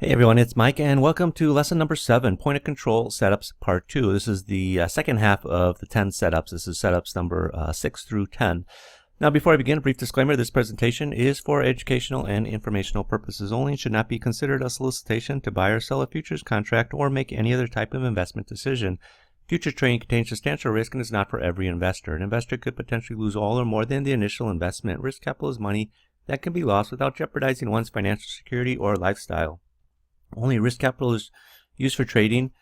Hey everyone, it's Mike and welcome to lesson number 7, Point of Control Setups Part 2. This is the second half of the 10 setups. This is setups number 6 through 10. Now before I begin, a brief disclaimer, this presentation is for educational and informational purposes only and should not be considered a solicitation to buy or sell a futures contract or make any other type of investment decision. Futures trading contains substantial risk and is not for every investor. An investor could potentially lose all or more than the initial investment. Risk capital is money that can be lost without jeopardizing one's financial security or lifestyle. Only risk capital is used for trading,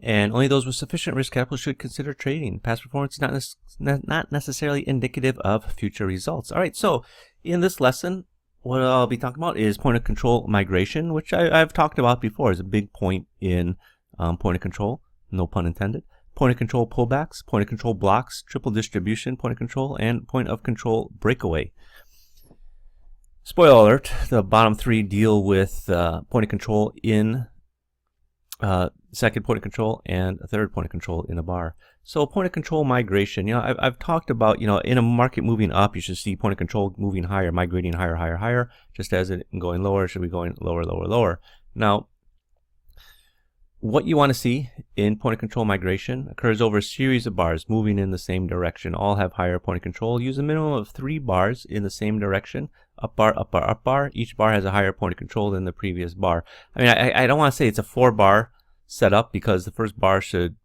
and only those with sufficient risk capital should consider trading. Past performance is not necessarily indicative of future results. All right, so in this lesson, what I'll be talking about is point of control migration, which I've talked about before. Is a big point in point of control, no pun intended. Point of control pullbacks, point of control blocks, triple distribution, point of control, and point of control breakaway. Spoiler alert, the bottom three deal with point of control in second point of control and a third point of control in a bar. So point of control migration, I've talked about, in a market moving up, you should see point of control moving higher, migrating higher, higher, higher. Just as it going lower, it should be going lower, lower, lower. Now, what you want to see in point of control migration occurs over a series of bars moving in the same direction. All have higher point of control. Use a minimum of 3 bars in the same direction. Up bar, up bar, up bar. Each bar has a higher point of control than the previous bar. I mean, I don't want to say it's a 4-bar setup because the first bar should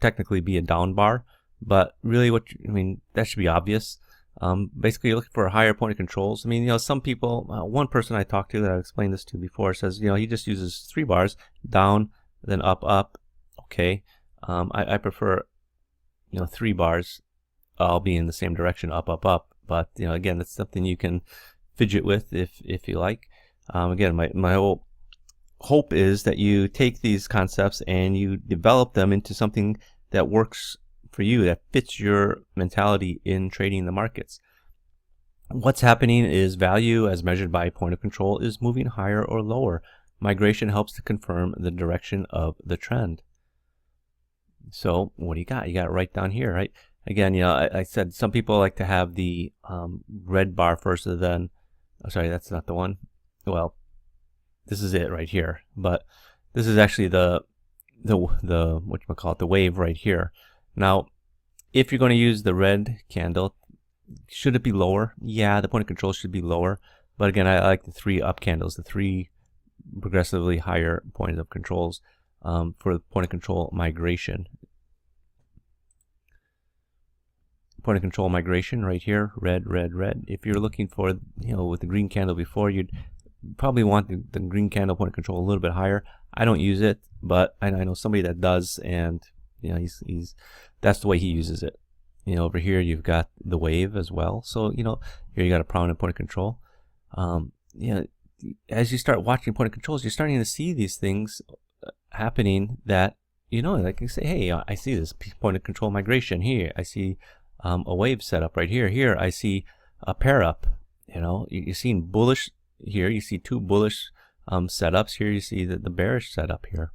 technically be a down bar. But really, that should be obvious. Basically, you're looking for higher point of controls. I mean, some people, one person I talked to that I've explained this to before says, he just uses 3 bars, down, then up, up. Okay. I prefer, 3 bars all be in the same direction, up, up, up. But, again, that's something you can fidget with if you like. Again, my whole hope is that you take these concepts and you develop them into something that works for you, that fits your mentality in trading the markets. What's happening is value as measured by point of control is moving higher or lower. Migration helps to confirm the direction of the trend. So what do you got? You got it right down here, right? Again, I said some people like to have the red bar first and then, sorry, that's not the one. Well, this is it right here, but this is actually the the wave right here. Now, if you're going to use the red candle, should it be lower? Yeah, the point of control should be lower. But again, I like the 3 up candles, the 3 progressively higher points of controls for the point of control migration. Point of control migration right here, red, red, red. If you're looking for, with the green candle before, you'd probably want the green candle point of control a little bit higher. I don't use it, but I know somebody that does, and he's that's the way he uses it. Over here you've got the wave as well. So here you got a prominent point of control. As you start watching point of controls, you're starting to see these things happening that like you say, hey, I see this point of control migration here. I see a wave setup right here. Here I see a pair up. You're seeing bullish here. You see 2 bullish setups here. You see the bearish setup here.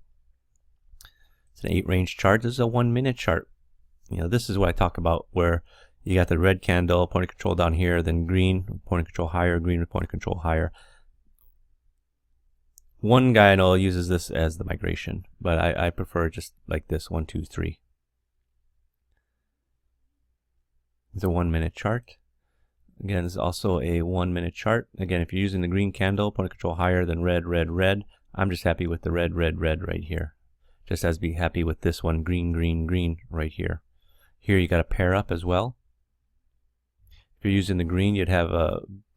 It's an 8 range chart. This is a 1-minute chart. This is what I talk about, where you got the red candle, point of control down here, then green, point of control higher, green, point of control higher. One guy I know uses this as the migration, but I prefer just like this, 1, 2, 3. It's a 1-minute chart. Again, this is also a 1-minute chart. Again, if you're using the green candle, point of control higher than red, red, red. I'm just happy with the red, red, red right here. Just as be happy with this one, green, green, green right here. Here you got a pair up as well. If you're using the green, you'd have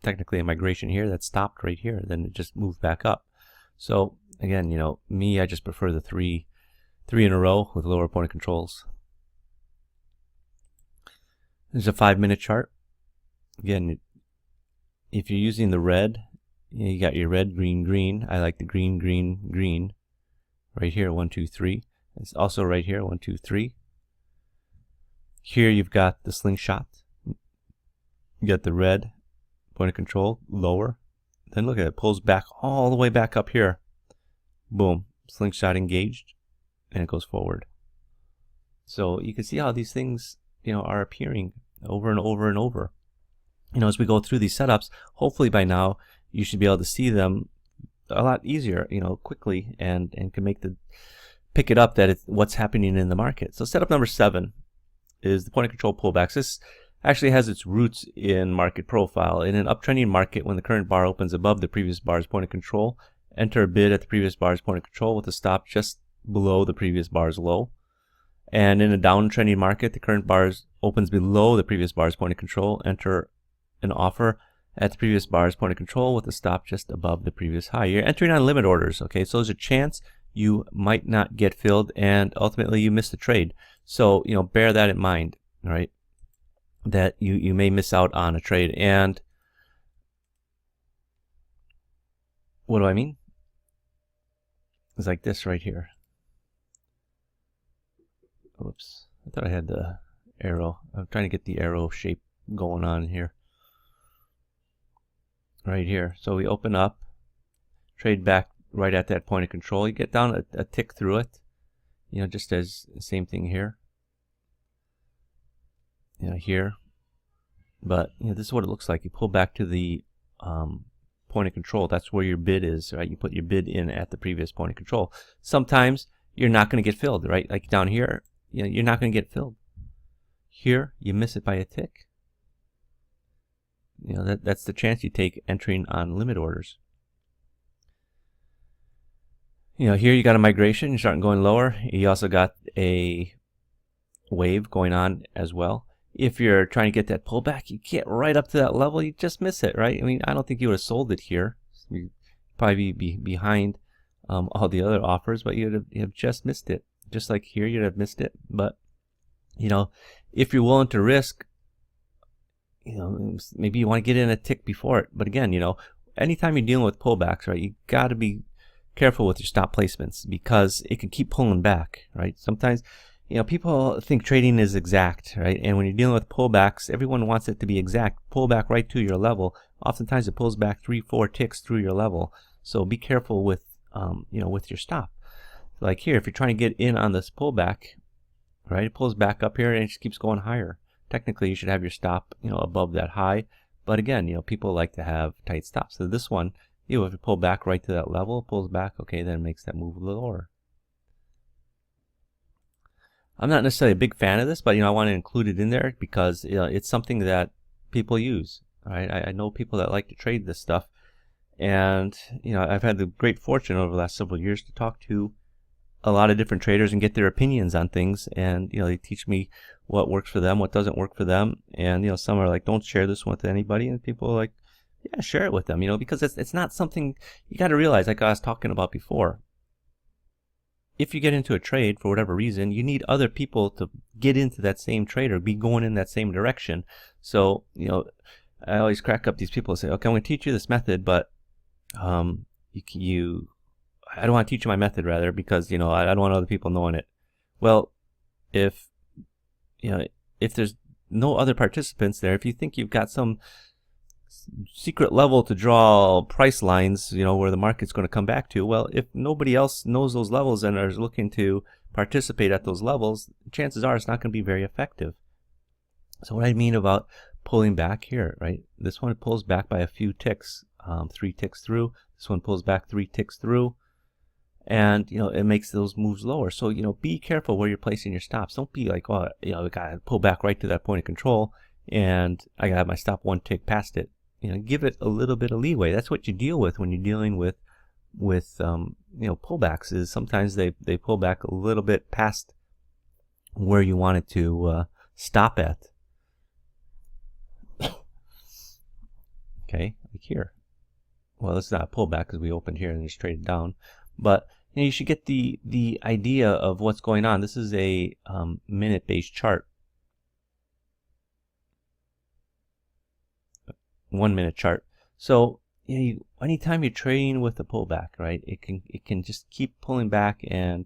technically a migration here that stopped right here. Then it just moved back up. So again, me, I just prefer the 3 in a row with lower point of controls. There's a 5-minute chart. Again, if you're using the red, you got your red, green, green. I like the green, green, green. Right here, 1, 2, 3. It's also right here, 1, 2, 3. Here you've got the slingshot. You got the red point of control lower. Then look at it, pulls back all the way back up here. Boom, slingshot engaged, and it goes forward. So you can see how these things, are appearing over and over and over. As we go through these setups, hopefully by now you should be able to see them a lot easier, quickly, and can pick it up that it's what's happening in the market. So setup number 7 is the point of control pullbacks. This actually has its roots in market profile. In an uptrending market, when the current bar opens above the previous bar's point of control, enter a bid at the previous bar's point of control with a stop just below the previous bar's low. And in a downtrending market, the current bar opens below the previous bar's point of control, enter an offer at the previous bar's point of control with a stop just above the previous high. You're entering on limit orders, okay? So there's a chance you might not get filled and ultimately you miss the trade. So, bear that in mind, all right? That you may miss out on a trade. And what do I mean? It's like this right here. Oops, I thought I had the arrow. I'm trying to get the arrow shape going on here. Right here. So we open up, trade back right at that point of control. You get down a tick through it, just as the same thing here. Here. But this is what it looks like. You pull back to the point of control. That's where your bid is, right? You put your bid in at the previous point of control. Sometimes you're not going to get filled, right? Like down here, you're not going to get filled. Here, you miss it by a tick. That's the chance you take entering on limit orders. Here you got a migration. You're starting going lower. You also got a wave going on as well. If you're trying to get that pullback, you get right up to that level, you just miss it, right? I mean, I don't think you would have sold it here. You'd probably be behind all the other offers, but you'd have just missed it. Just like here, you'd have missed it. But, if you're willing to risk, maybe you want to get in a tick before it. But again, anytime you're dealing with pullbacks, right, you got to be careful with your stop placements because it can keep pulling back, right? Sometimes, people think trading is exact, right? And when you're dealing with pullbacks, everyone wants it to be exact. Pull back right to your level. Oftentimes it pulls back 3-4 ticks through your level. So be careful with, with your stop. Like here, if you're trying to get in on this pullback, right, it pulls back up here and it just keeps going higher. Technically, you should have your stop, above that high. But again, people like to have tight stops. So this one, if you pull back right to that level, it pulls back, okay, then it makes that move a little lower. I'm not necessarily a big fan of this, but I want to include it in there because it's something that people use. Right? I know people that like to trade this stuff, and I've had the great fortune over the last several years to talk to a lot of different traders and get their opinions on things, and they teach me what works for them, what doesn't work for them, and some are like, don't share this with anybody, and people are like, yeah, share it with them, because it's not something you got to realize, like I was talking about before. If you get into a trade for whatever reason, you need other people to get into that same trade or be going in that same direction. So, I always crack up these people and say, okay, I'm going to teach you this method, but I don't want to teach you my method rather because, I don't want other people knowing it. Well, if there's no other participants there, if you think you've got some secret level to draw price lines, where the market's going to come back to, well, if nobody else knows those levels and is looking to participate at those levels, chances are it's not going to be very effective. So what I mean about pulling back here, right? This one pulls back by a few ticks, 3 ticks through. This one pulls back 3 ticks through, and it makes those moves lower. So be careful where you're placing your stops. Don't be like, oh, I gotta pull back right to that point of control, and I gotta have my stop 1 tick past it. Give it a little bit of leeway. That's what you deal with when you're dealing with pullbacks. Is sometimes they pull back a little bit past where you want it to stop at. Okay, like here. Well, it's not a pullback because we opened here and just traded down, but you should get the idea of what's going on. This is a minute-based chart. 1 minute chart. So anytime you're trading with a pullback, right, it can just keep pulling back and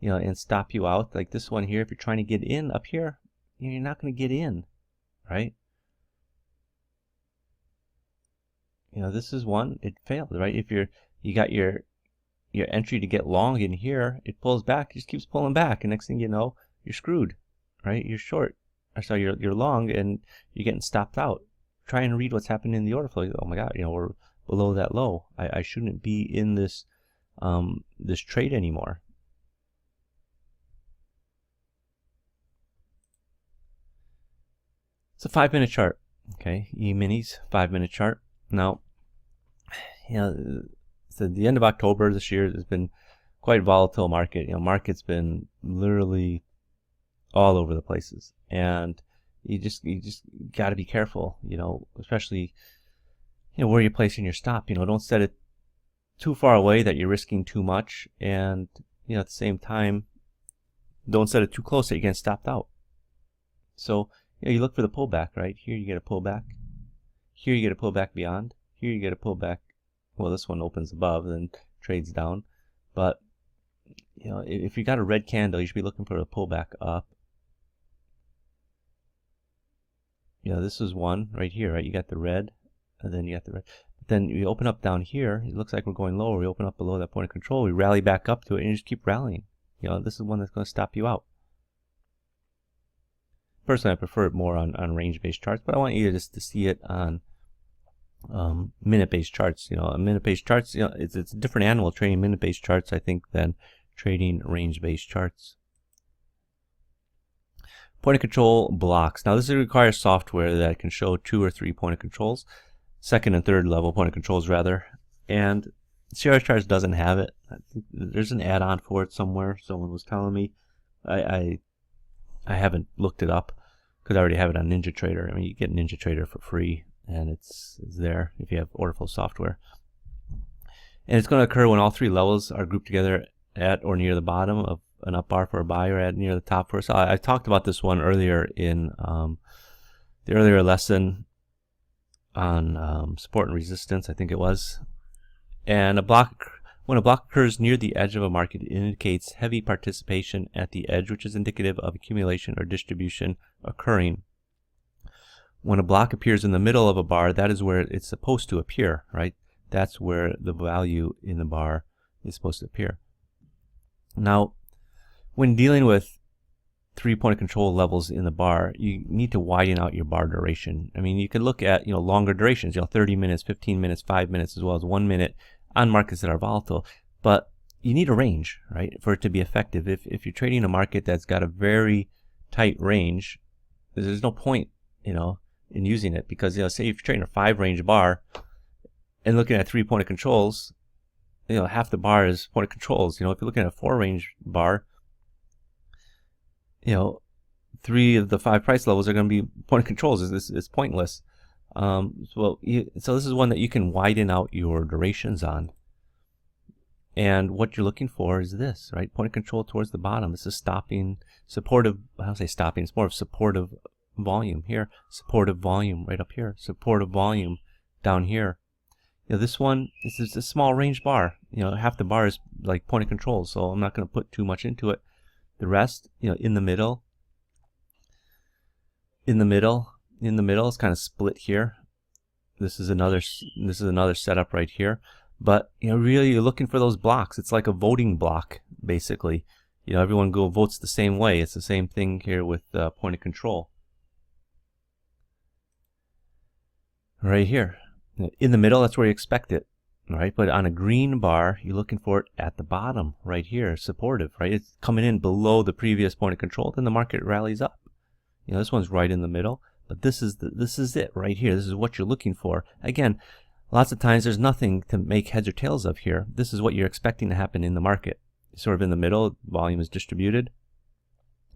and stop you out. Like this one here, if you're trying to get in up here, you're not going to get in, right? This is one, it failed, right? If you got your entry to get long in here, it pulls back, it just keeps pulling back, and next thing you know, you're screwed, right? You're short, or sorry, you're long, and you're getting stopped out. Try and read what's happening in the order flow. Oh my God, we're below that low. I shouldn't be in this this trade anymore. It's a 5-minute chart. Okay, E-minis, 5-minute chart. Now, so the end of October this year has been quite volatile market. Market's been literally all over the places, and you just got to be careful. Especially where you're placing your stop. Don't set it too far away that you're risking too much, and at the same time, don't set it too close that you get stopped out. So you look for the pullback. Right here, you get a pullback. Here, you get a pullback beyond. Here, you get a pullback. Well, this one opens above, then trades down. But if you got a red candle, you should be looking for a pullback up. This is one right here, right? You got the red, and then you got the red. But then you open up down here. It looks like we're going lower. We open up below that point of control. We rally back up to it, and you just keep rallying. This is one that's going to stop you out. Personally, I prefer it more on range-based charts, but I want you just to see it on minute-based charts. Minute-based charts, it's a different animal trading minute-based charts, I think, than trading range-based charts. Point of control blocks. Now, this requires software that can show 2 or 3 point of controls, second and third level point of controls rather. And CRS Charts doesn't have it. I think there's an add-on for it somewhere. Someone was telling me. I haven't looked it up because I already have it on NinjaTrader. I mean, you get NinjaTrader for free, and it's there if you have order flow software. And it's going to occur when all 3 levels are grouped together at or near the bottom of an up bar for a buy, or at near the top for a sell. I talked about this one earlier in the earlier lesson on support and resistance, I think it was. And when a block occurs near the edge of a market, it indicates heavy participation at the edge, which is indicative of accumulation or distribution occurring. When a block appears in the middle of a bar, that is where it's supposed to appear, right? That's where the value in the bar is supposed to appear. Now, when dealing with 3 point of control levels in the bar, you need to widen out your bar duration. I mean, you can look at longer durations, 30 minutes, 15 minutes, 5 minutes, as well as 1 minute on markets that are volatile. But you need a range, right, for it to be effective. If you're trading a market that's got a very tight range, there's no point, in using it, because say if you're trading a 5-range bar and looking at 3 point of controls, half the bar is point of controls. If you're looking at a 4-range bar, 3 of the 5 price levels are going to be point of controls. It's pointless. So this is one that you can widen out your durations on. And what you're looking for is this, right? Point of control towards the bottom. This is stopping, supportive. I don't say stopping. It's more of supportive volume here. Supportive volume right up here. Supportive volume down here. This one, this is a small range bar. Half the bar is like point of control, so I'm not going to put too much into it. The rest, in the middle, it's kind of split here. This is another setup right here. But really, you're looking for those blocks. It's like a voting block, basically. Everyone votes the same way. It's the same thing here with point of control. Right here, in the middle, that's where you expect it. Right, but on a green bar, you're looking for it at the bottom, right here, supportive, right? It's coming in below the previous point of control, then the market rallies up. This one's right in the middle, but this is it right here. This is what you're looking for. Again, lots of times there's nothing to make heads or tails of here. This is what you're expecting to happen in the market. Sort of in the middle, volume is distributed,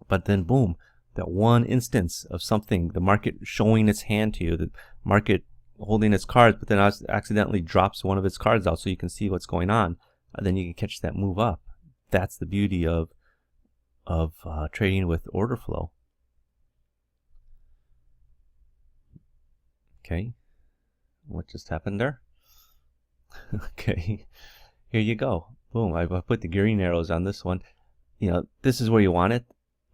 but then boom, that one instance of something, the market showing its hand to you, the market holding its cards, but then accidentally drops one of its cards out so you can see what's going on. Then you can catch that move up. That's the beauty of trading with order flow. Okay, what just happened there? Okay, here you go. Boom, I put the green arrows on this one. This is where you want it.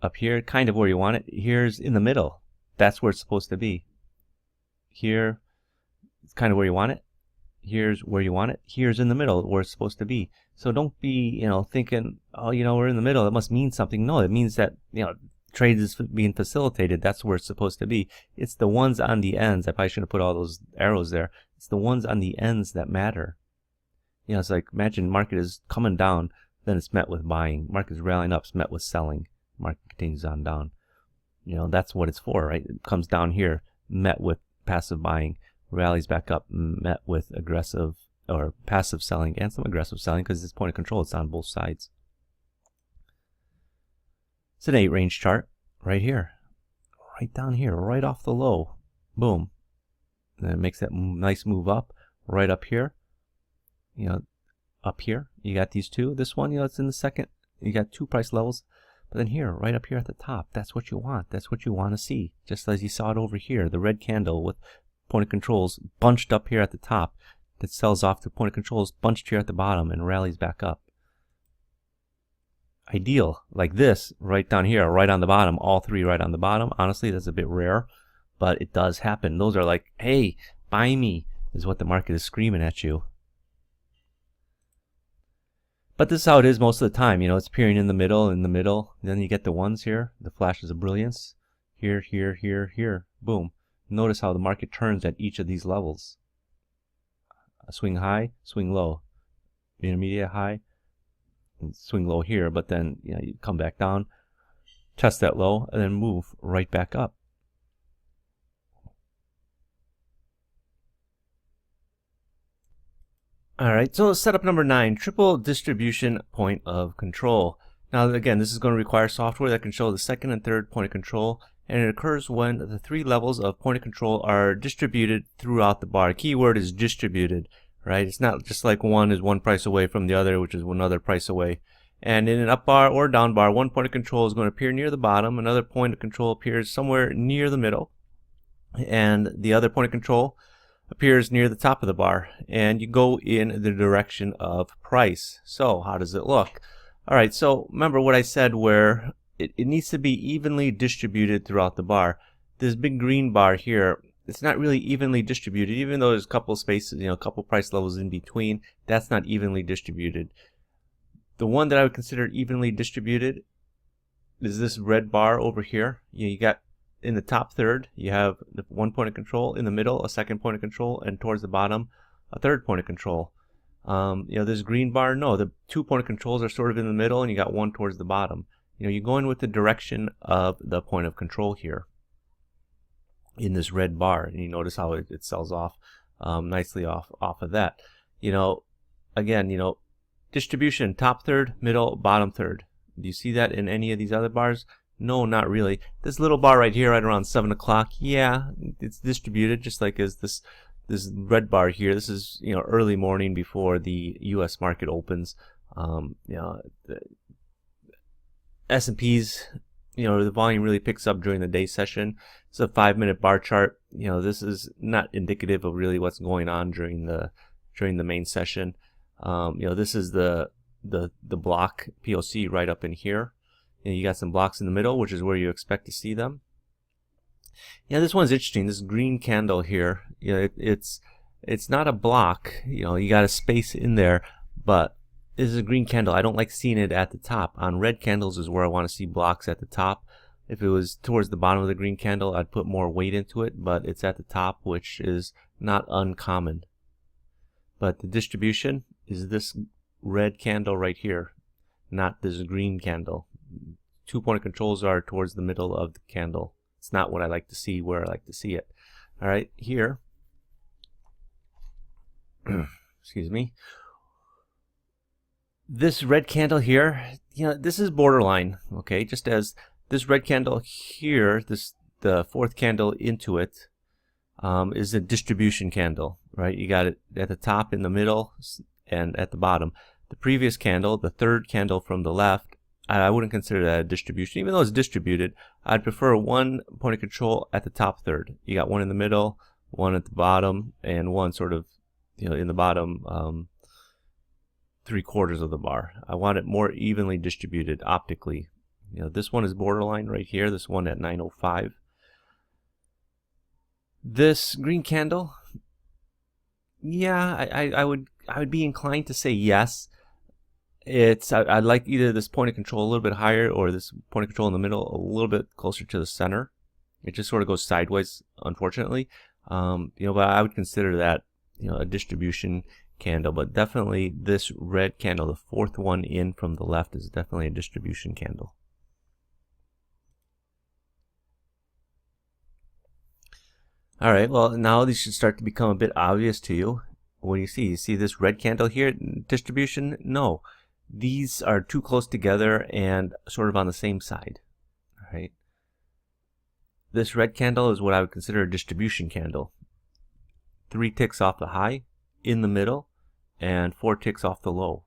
Up here, kind of where you want it. Here's in the middle. That's where it's supposed to be. Here, it's kind of where you want it. Here's where you want it. Here's in the middle where it's supposed to be. So don't be, thinking, oh, we're in the middle. It must mean something. No, it means that, trade is being facilitated. That's where it's supposed to be. It's the ones on the ends. I probably shouldn't have put all those arrows there. It's the ones on the ends that matter. You know, it's like, imagine market is coming down, then it's met with buying. Market is rallying up, it's met with selling. Market continues on down. You know, that's what it's for, right? It comes down here, met with passive buying, rallies back up, met with aggressive or passive selling and some aggressive selling, because it's point of control. It's on both sides. It's an 8 range chart right here, right down here, right off the low. Boom. And then it makes that nice move up, right up here. You know, up here, you got these two. This one, you know, it's in the second. You got 2 price levels. But then here, right up here at the top, that's what you want. That's what you want to see. Just as you saw it over here, the red candle with point of controls bunched up here at the top that sells off to point of controls bunched here at the bottom and rallies back up. Ideal, like this, right down here, right on the bottom, all 3 right on the bottom. Honestly, that's a bit rare, but it does happen. Those are like, hey, buy me, is what the market is screaming at you. But this is how it is most of the time. You know, it's appearing in the middle, then you get the ones here, the flashes of brilliance. Here, here, here, here. Boom. Notice how the market turns at each of these levels. A swing high, swing low. Intermediate high, and swing low here, but then, you know, you come back down, test that low, and then move right back up. Alright, so setup number 9, triple distribution point of control. Now again, this is going to require software that can show the second and third point of control, and it occurs when the 3 levels of point of control are distributed throughout the bar. Keyword is distributed, right? It's not just like one is 1 price away from the other, which is another price away. And in an up bar or down bar, 1 point of control is going to appear near the bottom, another point of control appears somewhere near the middle, and the other point of control appears near the top of the bar, and you go in the direction of price. So how does it look? All right, so remember what I said, where it needs to be evenly distributed throughout the bar. This big green bar here, it's not really evenly distributed, even though there's a couple spaces, you know, a couple price levels in between. That's not evenly distributed. The one that I would consider evenly distributed is this red bar over here. You got in the top third, you have the 1 point of control. In the middle, a second point of control, and towards the bottom, a third point of control. You know, this green bar, no, the 2 point of controls are sort of in the middle, and you got 1 towards the bottom. You know, you're going with the direction of the point of control here in this red bar, and you notice how it sells off nicely off of that. You know, again, you know, distribution, top third, middle, bottom third. Do you see that in any of these other bars? No, not really. This little bar right here, right around 7 o'clock, yeah, it's distributed just like as this red bar here. This is, you know, early morning before the U.S. market opens. You know, the S&Ps, you know, the volume really picks up during the day session. It's a 5-minute bar chart. You know, this is not indicative of really what's going on during the main session. You know, this is the block POC right up in here. And you got some blocks in the middle, which is where you expect to see them. Yeah, this one's interesting. This green candle here, you know, it's not a block. You know, you got a space in there, but this is a green candle. I don't like seeing it at the top. On red candles is where I want to see blocks at the top. If it was towards the bottom of the green candle, I'd put more weight into it, but it's at the top, which is not uncommon. But the distribution is this red candle right here, not this green candle. 2 point of controls are towards the middle of the candle. It's not what I like to see where I like to see it. All right, here, excuse me, this red candle here, you know, this is borderline, okay? Just as this red candle here, the 4th candle into it, is a distribution candle, right? You got it at the top, in the middle, and at the bottom. The previous candle, the 3rd candle from the left, I wouldn't consider that a distribution. Even though it's distributed, I'd prefer 1 point of control at the top third. You got 1 in the middle, 1 at the bottom, and 1 sort of, you know, in the bottom 3/4 of the bar. I want it more evenly distributed optically. You know, this one is borderline right here. This one at 905. This green candle, yeah, I would be inclined to say yes. I like either this point of control a little bit higher or this point of control in the middle a little bit closer to the center. It just sort of goes sideways, unfortunately. You know, but I would consider that a distribution candle, but definitely this red candle, the fourth one in from the left, is definitely a distribution candle. All right, well, now these should start to become a bit obvious to you. What do you see? You see this red candle here, distribution? No, these are too close together and sort of on the same side. All right, this red candle is what I would consider a distribution candle. 3 ticks off the high, in the middle, and 4 ticks off the low.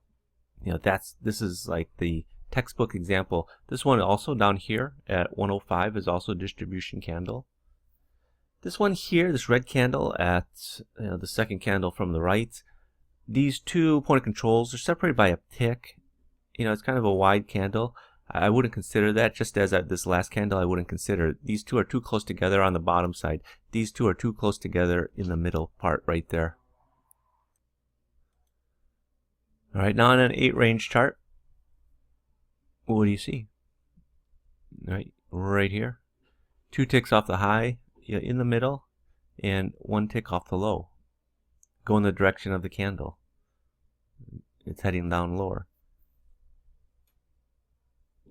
This is like the textbook example. This one also down here at 105 is also a distribution candle. This one here, this red candle at the second candle from the right, these 2 point of controls are separated by a tick. It's kind of a wide candle. I wouldn't consider that, just as at this last candle I wouldn't consider. These 2 are too close together on the bottom side. These 2 are too close together in the middle part right there. All right, now on an 8 range chart, what do you see? Right here, 2 ticks off the high in the middle, and 1 tick off the low. Go in the direction of the candle. It's heading down lower.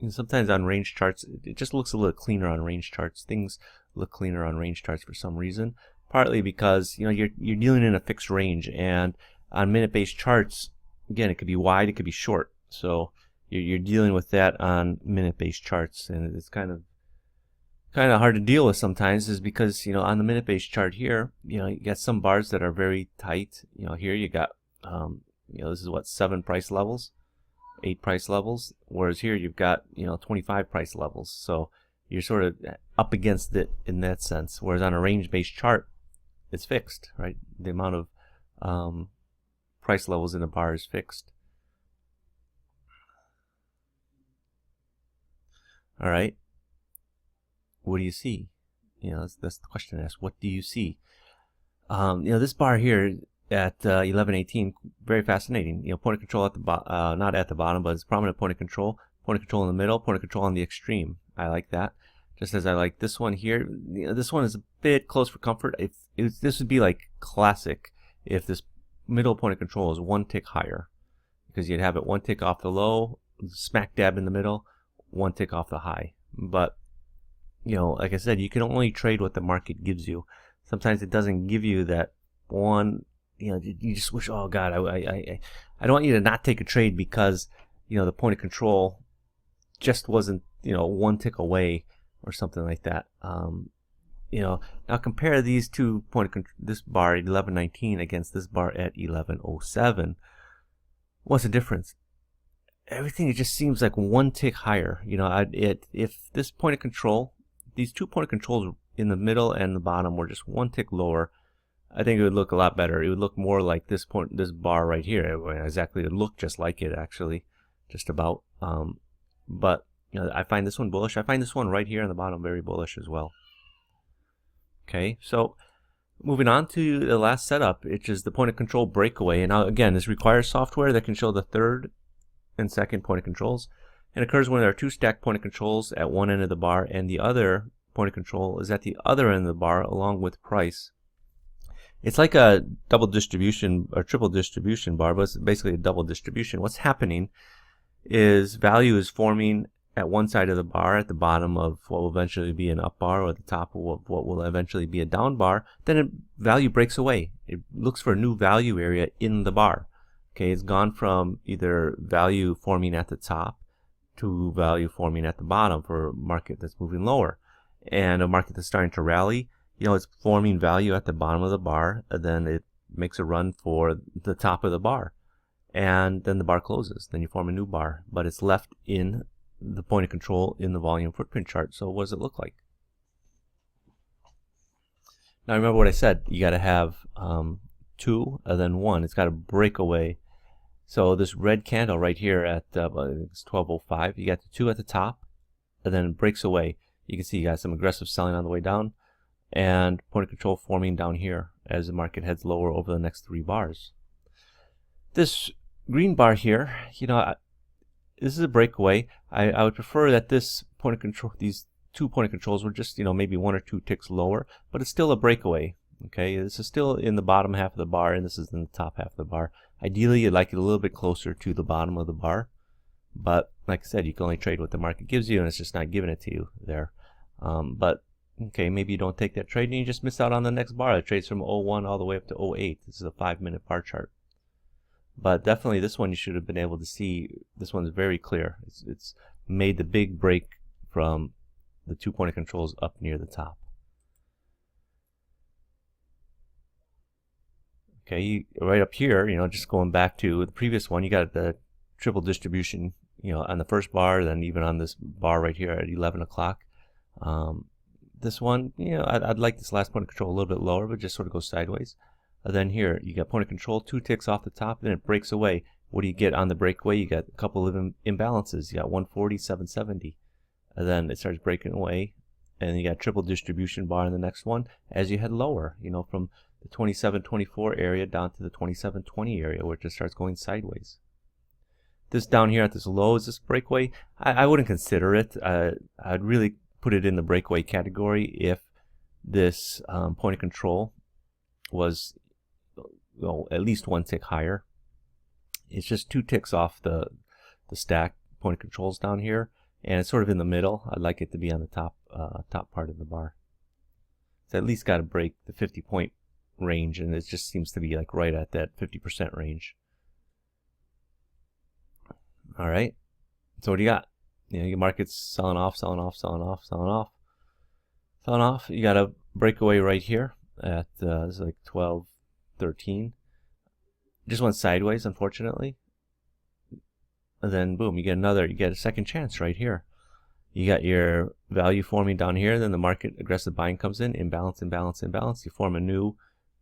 And sometimes on range charts, it just looks a little cleaner on range charts. Things look cleaner on range charts for some reason. Partly because you're dealing in a fixed range, and on minute-based charts, again, it could be wide, it could be short. So you're dealing with that on minute-based charts, and it's kind of hard to deal with sometimes, is because on the minute-based chart here, you got some bars that are very tight. Here you got this is what, 7 price levels, 8 price levels, whereas here you've got 25 price levels. So you're sort of up against it in that sense. Whereas on a range-based chart, it's fixed, right? The amount of price levels in the bar is fixed. All right. What do you see? That's the question asked. What do you see? This bar here at 1118, very fascinating. Point of control at the not at the bottom, but it's prominent point of control in the middle, point of control on the extreme. I like that. Just as I like this one here. This one is a bit close for comfort. This would be like classic if this middle point of control is 1 tick higher, because you'd have it 1 tick off the low, smack dab in the middle, 1 tick off the high. But like I said, you can only trade what the market gives you. Sometimes it doesn't give you that one. You just wish, oh God, I don't want you to not take a trade because the point of control just wasn't 1 tick away or something like that. Now compare these 2 this bar at 1119 against this bar at 1107. What's the difference? Everything, it just seems like 1 tick higher. If this point of control, these 2 point of controls in the middle and the bottom were just 1 tick lower, I think it would look a lot better. It would look more like this bar right here. Exactly, it would look just like it, actually, just about. But I find this one bullish. I find this one right here on the bottom very bullish as well. Okay, so moving on to the last setup, which is the point of control breakaway. And now again, this requires software that can show the third and second point of controls, and occurs when there are 2 stacked point of controls at one end of the bar, and the other point of control is at the other end of the bar along with price. It's like a double distribution or triple distribution bar, but it's basically a double distribution. What's happening is value is forming at one side of the bar at the bottom of what will eventually be an up bar, or at the top of what will eventually be a down bar. Then value breaks away. It looks for a new value area in the bar. Okay, it's gone from either value forming at the top to value forming at the bottom for a market that's moving lower. And a market that's starting to rally, it's forming value at the bottom of the bar, and then it makes a run for the top of the bar. And then the bar closes. Then you form a new bar, but it's left in the point of control in the volume footprint chart. So what does it look like? Now remember what I said. You got to have 2 and then 1. It's got to break away. So this red candle right here at it's 1205, you got the 2 at the top, and then it breaks away. You can see you got some aggressive selling on the way down, and point of control forming down here as the market heads lower over the next 3 bars. This green bar here, this is a breakaway. I would prefer that this point of control, these 2 point of controls were just maybe 1 or 2 ticks lower, but it's still a breakaway. Okay, this is still in the bottom half of the bar, and this is in the top half of the bar. Ideally, you'd like it a little bit closer to the bottom of the bar, but like I said, you can only trade what the market gives you, and it's just not giving it to you there. But okay, maybe you don't take that trade and you just miss out on the next bar. It trades from 01 all the way up to 08. This is a 5-minute bar chart. But definitely this one you should have been able to see. This one's very clear. It's made the big break from the 2-point controls up near the top. Okay, right up here, just going back to the previous one, you got the triple distribution, on the first bar, then even on this bar right here at 11 o'clock. This one, I'd like this last point of control a little bit lower, but just sort of go sideways. Then here, you got point of control, 2 ticks off the top, and then it breaks away. What do you get on the breakaway? You got a couple of imbalances. You got 140, 770. And then it starts breaking away, and you got triple distribution bar in the next one as you head lower, from the 2724 area down to the 2720 area, where it just starts going sideways. This down here at this low, is this breakaway? I wouldn't consider it. I'd really put it in the breakaway category if this point of control was at least 1 tick higher. It's just 2 ticks off the stack point of controls down here, and it's sort of in the middle. I'd like it to be on the top part of the bar. It's at least got to break the 50-point range, and it just seems to be like right at that 50% range. All right, so what do you got? Your market's selling off, selling off, selling off, selling off, selling off. You got a breakaway right here at this is like 12.13. Just went sideways, unfortunately. And then boom, you get a second chance right here. You got your value forming down here, then the market aggressive buying comes in, imbalance, imbalance, imbalance. You form a new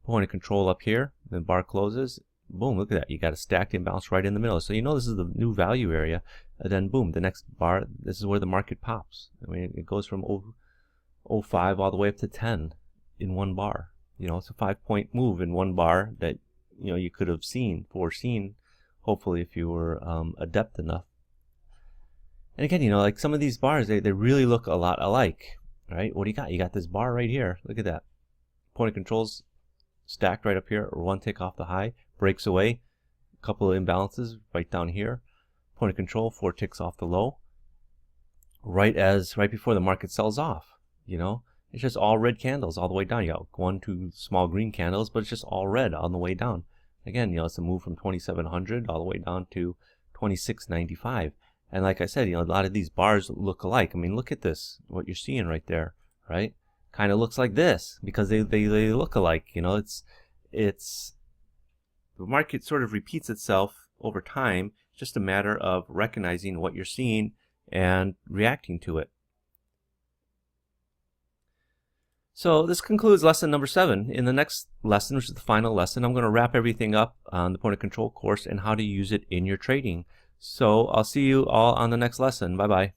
point of control up here, then bar closes. Boom, look at that. You got a stacked imbalance right in the middle. So this is the new value area. And then boom, the next bar, this is where the market pops. I mean, it goes from 05 all the way up to 10 in one bar. It's a 5-point move in one bar that you could have foreseen, hopefully, if you were adept enough. And again, like some of these bars, they really look a lot alike, right? What do you got? You got this bar right here. Look at that. Point of controls stacked right up here, or 1 tick off the high, breaks away. A couple of imbalances right down here. Point of control, 4 ticks off the low. Right before the market sells off, It's just all red candles all the way down. You got 1, 2 small green candles, but it's just all red on the way down. Again, it's a move from 2700 all the way down to 2695. And like I said, a lot of these bars look alike. I mean, look at this, what you're seeing right there, right? Kind of looks like this because they look alike. It's the market sort of repeats itself over time. It's just a matter of recognizing what you're seeing and reacting to it. So this concludes lesson number 7. In the next lesson, which is the final lesson, I'm going to wrap everything up on the point of control course and how to use it in your trading. So I'll see you all on the next lesson. Bye-bye.